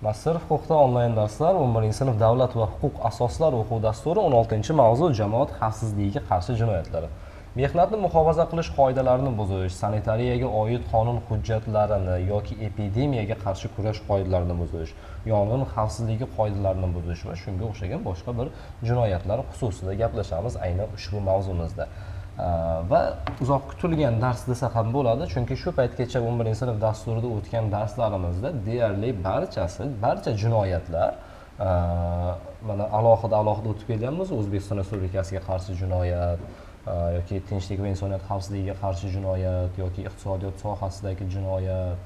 Mas'ur huquqda onlayn darslar 11-sinf davlat va huquq asoslari o'quv dasturi 16-mavzu jamoat xavfsizligiga qarshi jinoyatlari. Mehnatni muhofaza qilish qoidalarini buzish, sanitariyaga oid qonun hujjatlarini yoki epidemiyaga qarshi kurash qoidalarini buzish, yong'in xavfsizligi qoidalarini buzish va shunga o'xshagan boshqa bir jinoyatlar xususida gaplashamiz aynan ushbu mavzumizda. Va uzoq kutilgan dars desa ham bo'ladi, chunki shu paytgacha 11-sinf dasturida o'tgan darslarimizda deyarli barcha jinoyatlar mana alohida o'tib kelganmiz. O'zbekiston Respublikasiga qarshi jinoyat yoki tinchlik va insoniyat xavfsizligiga qarshi jinoyat yoki iqtisodiyot sohasidagi jinoyat,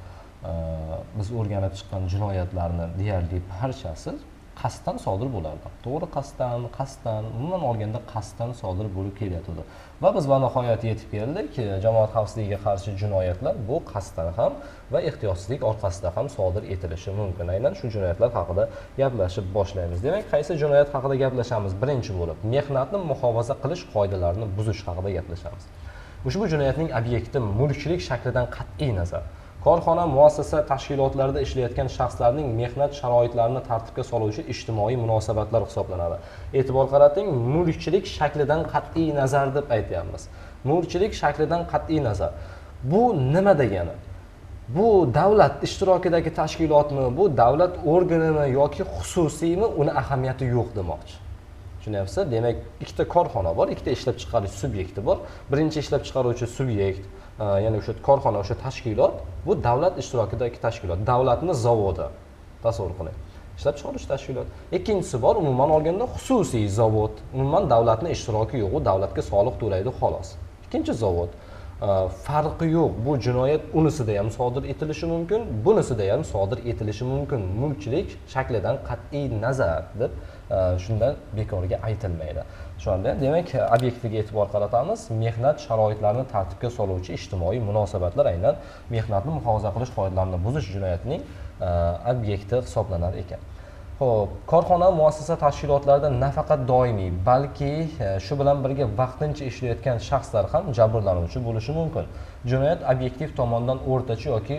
biz o'rganib chiqqan jinoyatlarni deyarli barchasi qasddan sodir bo'lardi. To'g'ri qasddan, umuman olganda qasddan sodir bo'lib kelyapti. Va biz va nihoyat yetib keldik, jamoat xavfsizligiga qarshi jinoyatlar bu qasddan ham va ehtiyotsizlik orqasida ham sodir etilishi mumkin. Aynan shu jinoyatlar haqida gaplashib boshlaymiz. Demak, qaysi jinoyat haqida gaplashamiz? Birinchi bo'lib, mehnatni muhofaza qilish qoidalarini buzish haqida gaplashamiz. Ushbu jinoyatning obyekti mulkchilik shaklidan qat'iy nazar korxona, muassasa, tashkilotlarda ishlayotgan shaxslarning mehnat sharoitlarini tartibga soluvchi ijtimoiy munosabatlar hisoblanadi. E'tibor qarating, mulkchilik shaklidan qat'iy nazar deb aytyapmiz. Mulkchilik shaklidan qat'iy nazar. Bu nima degani? Bu davlat ishtirokidagi tashkilotmi, bu davlat organimi yoki xususiymi, uni ahamiyati yo'q demoqchi. Tushunyapsiz? Demak, ikkita korxona bor, ikkita ishlab chiqarish subyekti bor. Birinchi ishlab chiqaruvchi subyekt, ya'ni o'sha korxona, o'sha tashkilot, bu davlat ishtirokidagi tashkilot, davlatning zavodi. Tasavvur qiling. Ishlab chiqaruvchi tashkilot. Ikkinchisi bor, umuman olganda xususiy zavod. Umuman davlatning ishtiroki yo'q, u davlatga soliq to'laydi xolos. Ikkinchi zavod. Farqi yo'q. Bu jinoyat unisida ham sodir etilishi mumkin, bunisida ham sodir etilishi mumkin. Mulkchilik shaklidan qat'iy nazar deb shundan bekorga aytilmaydi. Shu anda demak, obyektiga e'tibor qaratamiz. Mehnat sharoitlarini tartibga soluvchi ijtimoiy munosabatlar aynan mehnatni muhofaza qilish qoidalarini buzish jinoyatining obyekti hisoblanar ekan. Xo'p, korxona, muassasa tashkilotlarida nafaqat doimiy, balki shu bilan birga vaqtincha ishlayotgan shaxslar ham jabrlanuvchi bo'lishi mumkin. Jinoyat obyektiv tomondan o'rtacha yoki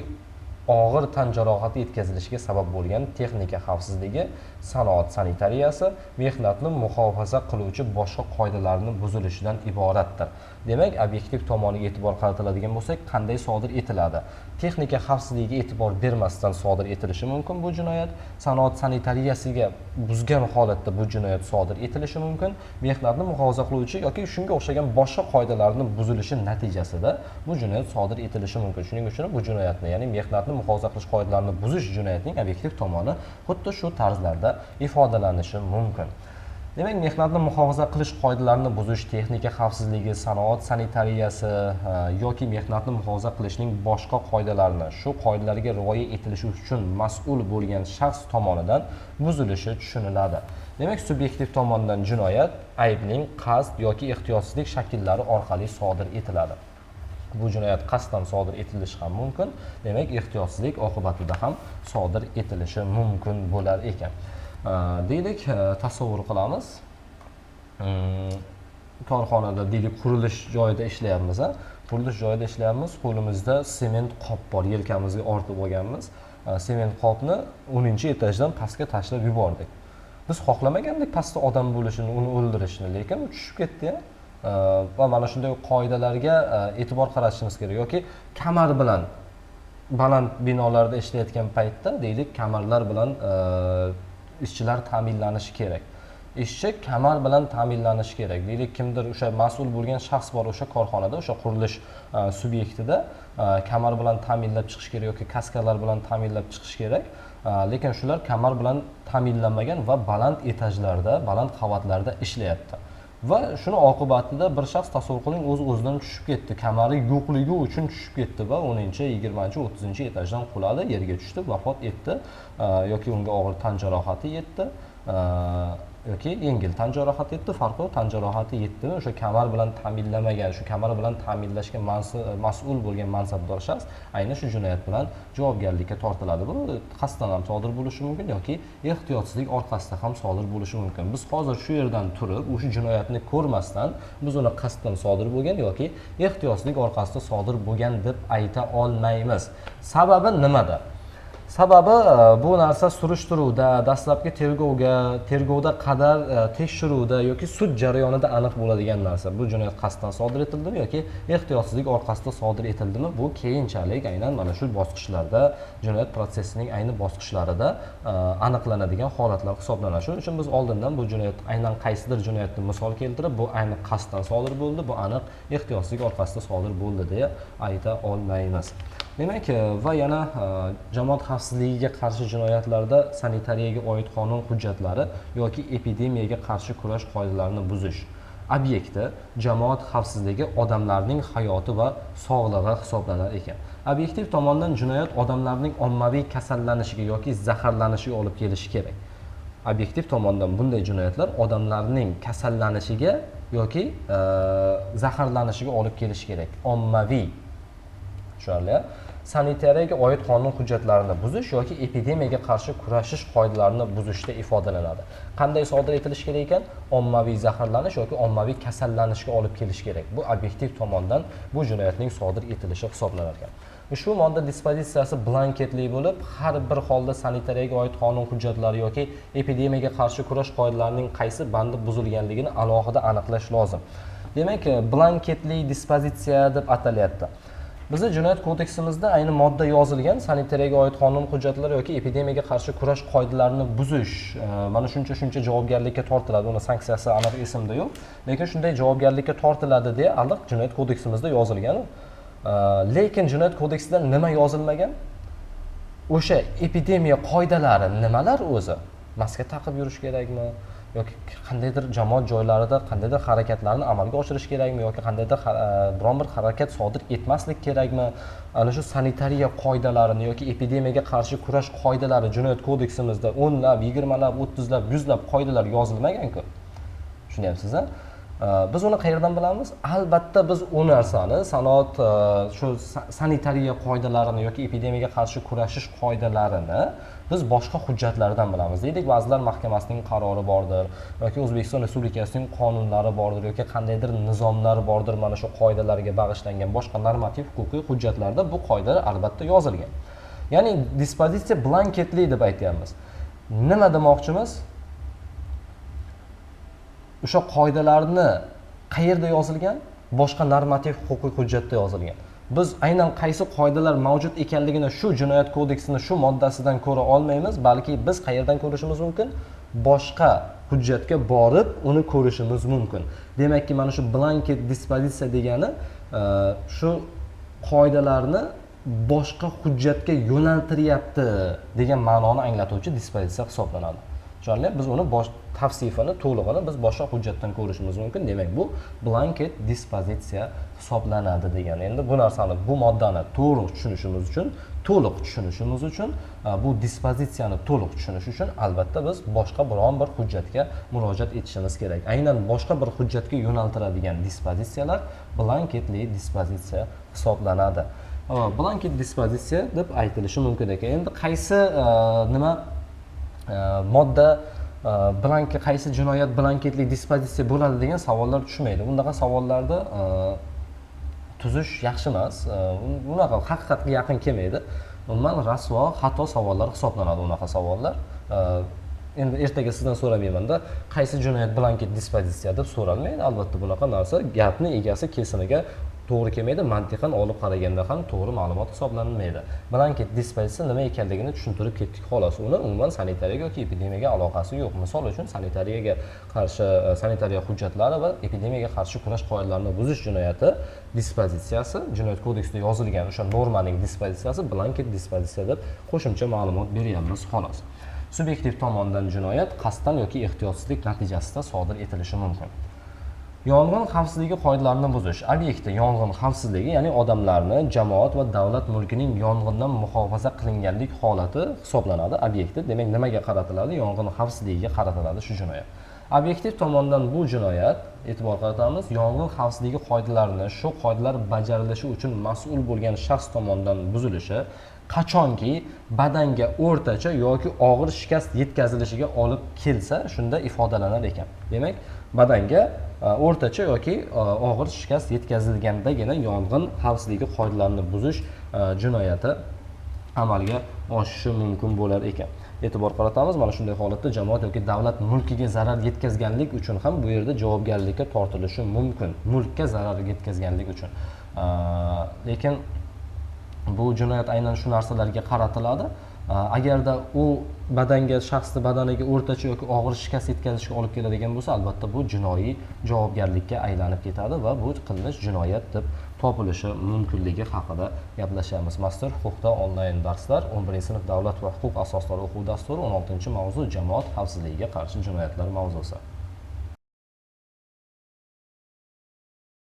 og'ir tan jarohati yetkazilishiga sabab bo'lgan texnika xavfsizligi, sanoat sanitariyasi, mehnatni muhofaza qiluvchi boshqa qoidalarning buzilishidan iboratdir. Demak, obyektiv tomoniga e'tibor qaratiladigan bo'lsak, qanday sodir etiladi? Texnika xavfsizligiga e'tibor bermasdan sodir etilishi mumkin bu jinoyat. Sanoat sanitariyasiga buzgan holatda bu jinoyat sodir etilishi mumkin. Mehnatni muhofaza qiluvchi yoki shunga o'xshagan boshqa qoidalarning buzilishi natijasida bu jinoyat sodir etilishi mumkin. Shuning uchun bu jinoyatni, ya'ni mehnatni muhofaza qilish qoidalarini buzish jinoyatining obyektiv tomoni xuddi shu tarzlarda ifodalanishi mumkin. Demak, mehnatni muhofaza qilish qoidalarini buzish, texnika xavfsizligi, sanoat sanitariyasi yoki mehnatni muhofaza qilishning boshqa qoidalarini, shu qoidalarga rioya etilishi uchun mas'ul bo'lgan shaxs tomonidan buzilishi tushuniladi. Demak, subyektiv tomonidan jinoyat aybning qasd yoki ehtiyotsizlik shakllari orqali sodir etiladi. Bu jinoyat qasddan sodir etilishi ham mumkin. Demak, ehtiyotsizlik oqibatida ham sodir etilishi mumkin bo'lar ekan. Deylik, tasavvur qilamiz. Korxonada deylik qurilish joyida ishlayapmiz, Qurilish joyida ishlayapmiz. Qo'limizda sement qop bor, yelkamizga ortib olganmiz. Sement qopni 10-etajdan pastga tashlab yubordik. Biz xohlamagandik pastda odam bo'lishini, uni o'ldirishni, lekin u tushib ketdi-ya. Va mana shunday qoidalarga e'tibor qaratishimiz kerak yoki kamar bilan baland binolarda ishlayotgan paytda deylik, kamarlar bilan ishchilar ta'minlanishi kerak. Ishchi kamar bilan ta'minlanishi kerak. Deylik, kimdir o'sha mas'ul bo'lgan shaxs bor o'sha korxonada, o'sha qurilish subyektida kamar bilan ta'minlab chiqish kerak yoki kaskalar bilan ta'minlab chiqish kerak. Lekin shular kamar bilan ta'minlanmagan va baland etajlarda, baland qavatlarda ishlayapti. Va shuni oqibatida bir shaxs, tasavvur qiling, o'z-o'zidan tushib ketdi. Kamari yo'qligi uchun tushib ketdi va 10-chi, 20-chi, 30-chi etajdan quladi, yerga tushdi, vafot etdi yoki unga og'ir tan jarohati yetdi. Yoki yengil tan jarohati yetdi, farqi tan jarohati yetdimi, o'sha kamar bilan ta'minlamagan, shu kamar bilan ta'minlashga mas'ul bo'lgan mansabdor shaxs aynan shu jinoyat bilan javobgarlikka tortiladi. Bu qasddan ham sodir bo'lishi mumkin yoki ehtiyotsizlik orqasida ham sodir bo'lishi mumkin. Biz hozir shu yerdan turib, o'sha jinoyatni ko'rmasdan biz uni qasddan sodir bo'lgan yoki ehtiyotsizlik orqasida sodir bo'lgan deb ayta olmaymiz. Sababi nimada? Sababi bu narsa surishtiruvda, dastlabki tergovda qadar tekshiruvda yoki sud jarayonida aniq bo'ladigan narsa. Bu jinoyat qasddan sodir etildimi yoki ehtiyotsizlik orqasida sodir etildimi? Bu keyinchalik aynan mana shu bosqichlarda, jinoyat protsessining ayni bosqichlarida aniqlanadigan holatlar hisoblanadi. Shuning uchun biz oldindan bu jinoyat aynan qaysidir jinoyatni misol keltirib, bu ayni qasddan sodir bo'ldi, bu aniq ehtiyotsizlik orqasida sodir bo'ldi deya ayta olmaymiz. Demak, va yana jamoat xavfsizligiga qarshi jinoyatlarda sanitariyaga oid qonun hujjatlari yoki epidemiyaga qarshi kurash qoidalarini buzish obyekti jamoat xavfsizligi odamlarning hayoti va sog'lig'i hisoblanar ekan. Obyektiv tomondan jinoyat odamlarning ommaviy kasallanishiga yoki zaharlanishiga olib kelishi kerak. Obyektiv tomondan bunday jinoyatlar odamlarning kasallanishiga yoki zaharlanishiga olib kelishi kerak. Ommaviy sanitariyaga oid qonun hujjatlarini buzish yoki epidemiyaga qarshi kurashish qoidalarini buzishda ifodalanadi. Qanday sodir etilishi kerak ekan? Ommaviy zaharlanish yoki ommaviy kasallanishga olib kelish kerak. Bu obyektiv tomondan bu jinoyatning sodir etilishi hisoblanar ekan. Ushbu modda dispozitsiyasi blanketli bo'lib, har bir holda sanitariyaga oid qonun hujjatlari yoki epidemiyaga qarshi kurash qoidalarining qaysi bandi buzilganligini alohida aniqlash lozim. Demak, blanketli dispozitsiya deb atalyapti. Bizning jinoyat kodeksimizda ayni modda yozilgan sanitariyaga oid qonun hujjatlari yoki epidemiyaga qarshi kurash qoidalarini buzish mana shuncha javobgarlikka tortiladi. Uni sanksiyasi aniq esimda yo'q, lekin shunday javobgarlikka tortiladi deya aniq jinoyat kodeksimizda yozilgan. Lekin jinoyat kodeksida nima yozilmagan? O'sha epidemiya qoidalari nimalar o'zi? Maska taqib yurish kerakmi? Yoki qandaydir jamoat joylarida qandaydir harakatlarni amalga oshirish kerakmi yoki qandaydir biron bir harakat sodir etmaslik kerakmi? Ana shu sanitariya qoidalarini yoki epidemiyaga qarshi kurash qoidalari jinoyat kodeksimizda 10 lab, 20 lab, 30 lab, 100 lab qoidalar yozilmagan-ku. Tushunyapsiz-a? Biz uni qayerdan bilamiz? Albatta biz u narsani sanoat shu sanitariya qoidalarini yoki epidemiyaga qarshi kurashish qoidalarini biz boshqa hujjatlardan bilamiz. Deylik, Vazirlar Mahkamasining qarori bordir yoki O'zbekiston Respublikasining qonunlari bordir yoki qandaydir nizomlar bordir, mana shu qoidalarga bag'ishlangan boshqa normativ huquqiy hujjatlarda bu qoidalar albatta yozilgan. Ya'ni dispozitsiya blanketli deb aytyapmiz. Nima demoqchimiz? O'sha qoidalarni qayerda yozilgan? Boshqa normativ huquqiy hujjatda yozilgan. Biz aynan qaysi qoidalar mavjud ekanligini shu jinoyat kodeksining shu moddasidan ko'ra olmaymiz, balki biz qayerdan ko'rishimiz mumkin? Boshqa hujjatga borib uni ko'rishimiz mumkin. Demakki, mana shu blanket dispozitsiya degani shu qoidalarni boshqa hujjatga yo'naltiryapti degan ma'noni anglatuvchi dispozitsiya hisoblanadi. Tushunarli? Biz uni tavsifini, to'lig'ini biz boshqa hujjatdan ko'rishimiz mumkin. Demak, bu blanket dispozitsiya hisoblanadi degan. Endi bu narsani, bu moddani to'liq tushunishimiz uchun, bu dispozitsiyani to'liq tushunish uchun albatta biz boshqa biron bir hujjatga murojaat etishimiz kerak. Aynan boshqa bir hujjatga yo'naltiradigan dispozitsiyalar blanketli dispozitsiya hisoblanadi. Blanket dispozitsiya deb aytilishi mumkin ekan. Endi qaysi modda qaysi jinoyat blanketli dispozitsiya bo'ladi degan savollar tushmaydi. Bundaqa savollarda tuzish yaxshi emas. Unaqa haqiqatga yaqin kelmaydi. Umuman rasvo, xato savollar hisoblanadi unaqa savollar. Endi ertaga sizdan so'ramayman-da, qaysi jinoyat blanket dispozitsiya deb so'ralmaydi. Albatta bunaqa narsa gapni egasi kesimiga to'g'ri kelmaydi, mantiqan olib qaraganda ham to'g'ri ma'lumot hisoblanmaydi. Blanket dispozitsiya nima ekanligini tushuntirib ketdik xolos. Uni umuman sanitariyaga yoki epidemiyaga aloqasi yo'q. Misol uchun sanitariyaga qarshi sanitariya hujjatlari va epidemiyaga qarshi kurash qoidalarini buzish jinoyati dispozitsiyasi jinoyat kodeksida yozilgan o'sha normaning dispozitsiyasi blanket dispozitsiya deb qo'shimcha ma'lumot beryapmiz xolos. Subyektiv tomondan jinoyat qasddan yoki ehtiyotsizlik natijasida sodir etilishi mumkin. Yong'in xavfsizligi qoidalarini buzish. Obyektda yong'in xavfsizligi, ya'ni odamlarni, jamoat va davlat mulkining yong'indan muhofaza qilinganlik holati hisoblanadi. Obyektda, demak, nimaga qaratiladi? Yong'in xavfsizligiga qaratiladi shu jinoyat. Obyektiv tomondan bu jinoyat, e'tibor qaratamiz, yong'in xavfsizligi qoidalarini, shu qoidalar bajarilishi uchun mas'ul bo'lgan shaxs tomonidan buzilishi qachonki badanga o'rtacha yoki og'ir shikast yetkazilishiga olib kelsa, shunda ifodalanar ekan. Demak, badanga o'rtacha yoki og'ir shikast yetkazilgandagina yong'in xavfsizligi qoidalarini buzish jinoyati amalga oshishi mumkin bo'lar ekan. E'tibor qaratamiz, mana shunday holatda jamoat yoki davlat mulkiga zarar yetkazganlik uchun ham bu yerda javobgarlikka tortilishi mumkin. Mulkka zarar yetkazganlik uchun. Lekin bu jinoyat aynan shu narsalarga qaratiladi. Agarda u shaxsni badaniga o'rtacha yoki og'ir shikast yetkazishga olib keladigan bo'lsa, albatta bu jinoiy javobgarlikka aylanib ketadi va bu qilmish jinoyat deb topilishi mumkinligi haqida gaplashamiz. Master huquqda onlayn darslar 11-sinf davlat va huquq asoslari o'quv dasturi 16-mavzu jamoat xavfsizligiga qarshi jinoyatlar mavzusi.